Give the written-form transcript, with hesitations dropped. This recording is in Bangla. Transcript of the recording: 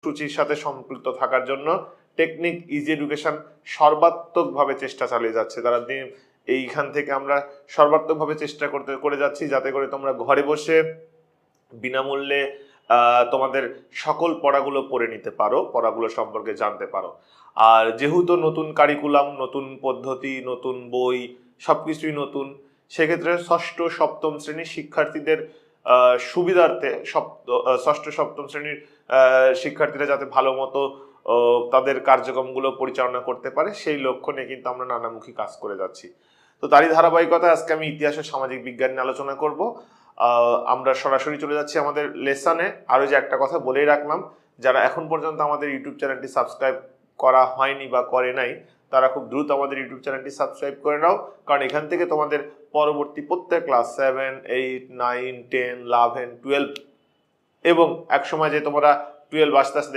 সূচির সাথে সম্পৃক্ত থাকার জন্য টেকনিক ইজি এডুকেশন সর্বাত্মকভাবে চেষ্টা চালিয়ে যাচ্ছে। তারা এইখান থেকে আমরা সর্বাত্মকভাবে চেষ্টা করে যাচ্ছি যাতে করে তোমরা ঘরে বসে বিনামূল্যে তোমাদের সকল পড়াগুলো পড়ে নিতে পারো, পড়াগুলো সম্পর্কে জানতে পারো। আর যেহেতু নতুন কারিকুলাম, নতুন পদ্ধতি, নতুন বই, সবকিছুই নতুন, সেক্ষেত্রে ষষ্ঠ সপ্তম শ্রেণীর শিক্ষার্থীদের সুবিধার্থে ষষ্ঠ সপ্তম শ্রেণীর শিক্ষার্থীরা যাতে ভালো মতো তাদের কার্যক্রমগুলো পরিচালনা করতে পারে সেই লক্ষ্য নিয়ে কিন্তু আমরা নানামুখী কাজ করে যাচ্ছি। তো তারই ধারাবাহিকতা আজকে আমি ইতিহাস ও সামাজিক বিজ্ঞান নিয়ে আলোচনা করব। আমরা সরাসরি চলে যাচ্ছি আমাদের লেসনে। আরো যে একটা কথা বলেই রাখলাম, যারা এখন পর্যন্ত আমাদের ইউটিউব চ্যানেলটি সাবস্ক্রাইব করা হয়নি বা করে নাই, তারা খুব দ্রুত আমাদের ইউটিউব চ্যানেলটি সাবস্ক্রাইব করে নাও, কারণ এখান থেকে তোমাদের পরবর্তী প্রত্যেক ক্লাস 7, 8, 9, 10, 11, 12 এবং একসময় যে তোমরা 12 আসতে আসতে